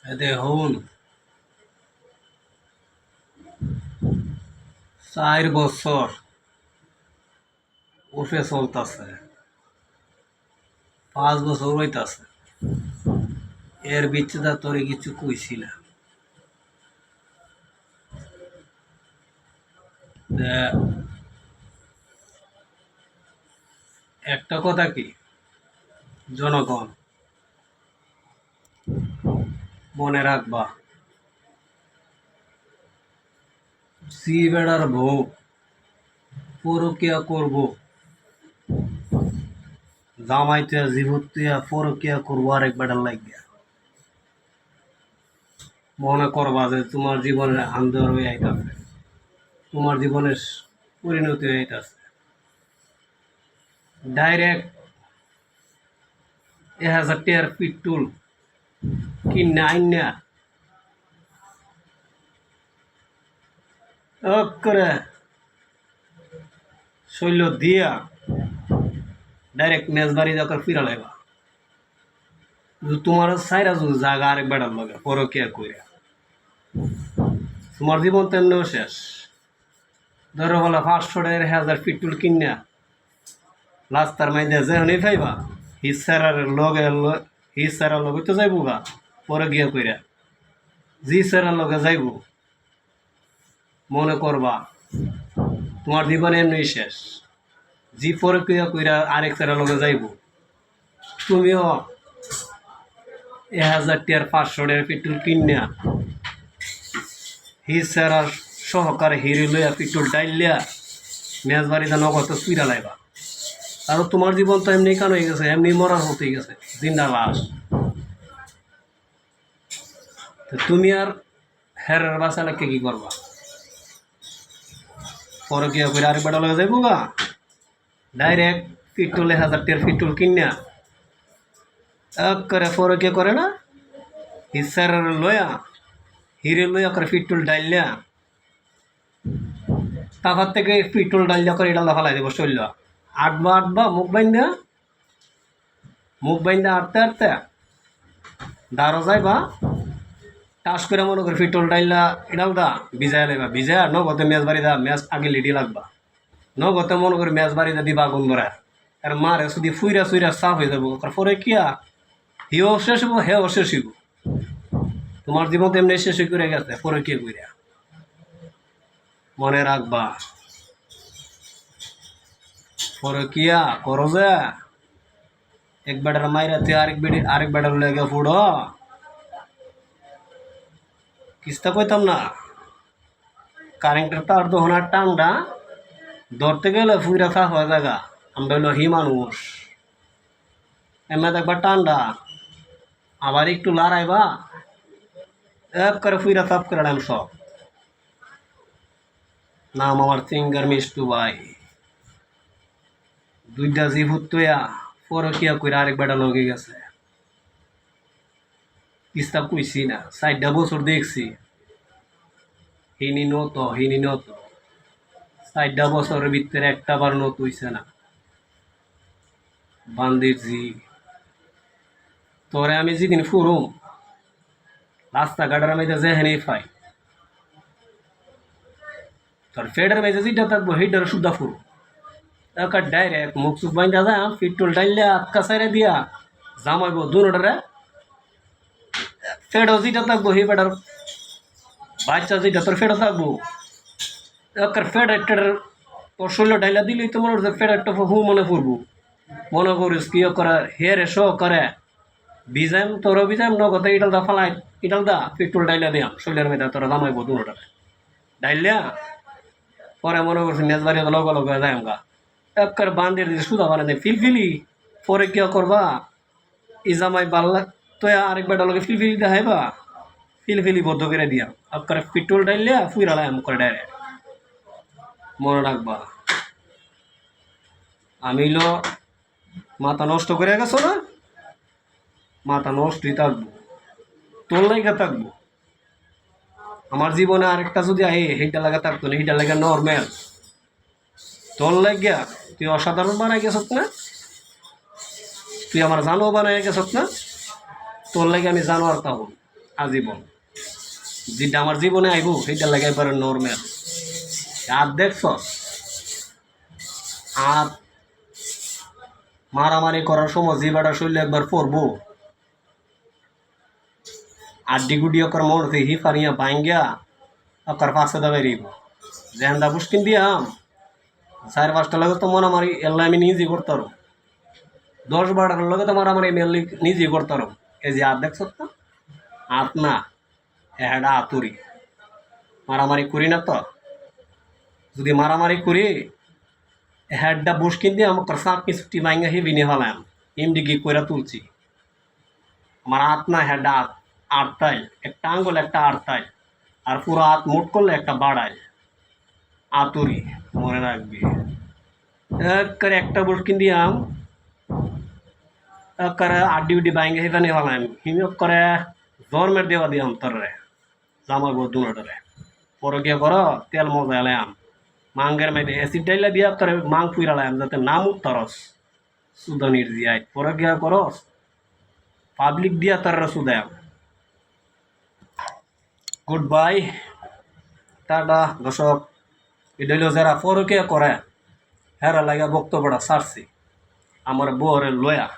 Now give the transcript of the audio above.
দেখুন, 4 বছর উঠে চলতেছে, 5 বছর হইতাছে। এর ভিতরে তোরে কিছু কইছি না। একটা কথা কি, জনগণ মনে রাখবা, সি বেড়ার বউ পরকিয়া করব, জামাইতে জীবতিয়া পরকিয়া করবো আরেক বেড়ার লাগিয়া। মনে করবা যে তোমার জীবনের আন্দোলন হয়ে আইতাছে, তোমার জীবনের পরিণতি হয়ে আইতাছে। ডাইরেক্ট 1000 টাকার পিটুল কিনা আইনা করে শৈল দিয়া ডাইরেক্ট মেজবাড়ি যাকার ফিরা লাইবা। তোমার সাইরা যদি জায়গা আরেক বেড়ার লাগে পরকিয়া কইরা, তোমার জীবন তেমনিও শেষ। ধরো বলা 500 টাকার 1000 পিটুল কিনা রাস্তার মাইদে যেখানে পাইবা হিসারার লগে তো যাইব গা পরকিয়া কইরা, জি স্যারের লগে যাইব। মনে করবা তোমার জীবন এমনি শেষ। জি পরকিয়া কইরা আরেক স্যারের লগে যাইব, তুমিও 1000 টাকার 500 টাকার পেট্রোল কিনা হিসারার সহকারে হিরে লইয়া পেট্রোল ডাইলিয়া মেজবাড়িতে নগদ চুইরা লাইবা। আর তোমার জীবন তো এমনি কেন হয়ে গেছে, এমনি মরার হতে গেছে, জিন্দা লাশ। তুমি আর হেরের বাঁচালাকে কি করবা? পরকিয়া করে আরেক বেটা লগে যাইব গা ডাইরেক্ট পেট্রোল 1000 টাকার পেট্রোল কিনা এক করে পরকিয়া করে না হিসার লয়া হিরে লইয়া করে পেট্রোল ডাইলিয়া তারপর থেকে পেট্রোল ডাইলিয়া করে এটা ফেলাই দেবো শৈল আটবা মুখ বাইন্দা আটতে আটতে দাঁড়ো যাইবা টাস করে মনে করে পেট্রোল ডাইলা এটাও দা ভিজাই লাইবা, ভিজাই নগতে মেজ বাড়ি দা মেজ আগে লিডি লাগবা, নগতে মনে করে মেজ বাড়ি দা দিবা আগুন ধরা। আর মারে শুধু ফুইরা সুইরা সাফ হয়ে যাবো, পরে কিয়া হিও শেষ হবো হেও শেষ হইব। তোমার জীবন এমনি শেষ করে গেছে পরে কে কইরা। মনে রাখবা পরে কিয়া করো যে এক বেটার মাইরা তুই আরেক বেটার লেগে ফুড়ো কিস্তা কইতাম না। কারেন্টের তার দোহনার টানটা ধরতে গেলে ফুইরা সাফ হয়ে জায়গা। আমরা হইলো হি মানুষ, এমনি দেখবা টান্ডা আবার একটু লড়াইবা এক করে ফুইরা সাফ করে আম সব। নাম আমার সিঙ্গার মিষ্টু ভাই। দুইটা জীবুত তৈয়া পরকিয়া কইরা আরেক বেটা লগে গেছে। কিস্তা কইছি না 4টা বছর দেখছি হিনি নত 4টা বছরের ভিতরে একটা বার নত হইছে না। বান্দির জি তোরে আমি যেদিন ফুরুম রাস্তাঘাটের মেয়েদের যেখানে পাই তোর ফেডের মেয়েদের যেটা থাকবো সেইটার সুদ্ধা ফুরু একা ডাইরেক্ট মুখ চুখ বাইন্দা যা পেট্রোল ডাইলে আটকা সাইরে দিয়া জামাইবো দুটারে ফেডও যেটা থাকবো সেই বেটার বাচ্চা যেটা তোর ফেডও থাকবো একার ফেড একটা তোর শরীর ডাইলা দিলেই তো মনে হচ্ছে ফেড একটা হু মনে পড়বো। মনে করিস কি করে হেরে শো করে ভিজাম তোর ভিজাম নগদ ইটাল দা ফালাই ইটাল দা পেট্রোল ডাইলা দিয়াম শরীরের মেয়েদের তোরা জামাইবো দুটারে ডাইলিয়া পরে মনে করছি মেজবাড়ি লগে লগে যায় গা একার বান্দির দিয়ে সুদা বানাতে ফিলফিলি পরে কি করবা ই জামাই বাল্লা তো আরেক বেটা লগে ফিলফিলি দেখাইবা ফিলফিলি বদ্ধ করে দিয়া আপনার পেট্রোল ডাইলিয়া ফুইরালাই আম করে ডাইরেক্ট। মনে রাখবা আমি মাথা নষ্ট করে গেছো না, মাথা নষ্টই থাকবো তোর লাইগা থাকবো। আমার জীবনে আরেকটা যদি আহে সেইটা লাগা থাকতো না, সেইটা লাগা নর্মাল। তোর লাগিয়া তুই অসাধারণ বানাই গেছত না, তুই আমার জানো বানাই গেছত না, তোর লাগে আমি জানোয়ার পাবো। আজীবন যেটা আমার জীবনে আইব সেইটা লাগে একবারে নর্মাল। আর দেখছ আর মারামারি করার সময় জিবাটা শরীরে একবার পড়বো আড্ডি গুডি ওকর মরতে হি পারিয়া ভাঙ্গিয়া ওকর পাশে দাবে রিব জেন্দা পুষ্কিন দিয়াম 4-5টা লাগে তো মারামারি এল্লা আমি নিজে করতাম 10-12টার লগে তো মারামারি আমি নিজে করতাম। এই যে আর দেখছ তো হাত না হ্যাঁ আতুরি মারামারি করি না তো যদি মারামারি করি হ্যাডটা বুসকিন দিয়ে আমার সাপনি ছুটি ভাঙ্গা হি বিনে হলাম এমডি কি কইরা তুলছি আমার হাত না হ্যাডা আটটাই একটা আঙ্গুল একটা আটটাই আর পুরো হাত মুট করলে একটা বাড়ায় আতুরি মনে রাখবি করে একটা বুসকিন দিয়াম করে আড্ডি উড্ডি ভাঙ্গা হি জানি হলাম হিমি করে জ্বর মের দেওয়া দিয়াম তোরে জামা গো দুনাটারে পরে গিয়ে করো তেল মজা এলাম মাঙ্গের মেয়েদের অ্যাসিড ডাইলা দিয়া করে মাং ফুইরালাম যাতে নাম উত্তরস সুদানির দিয়াই পরে গিয়া করস পাবলিক দিয়া তার সুদাম। গুড বাই টাটা দর্শক। এটা হইল যারা পরকে করে হেরা লাগা বক্তব্যটা ছাড়ছি আমার বউরে লয়া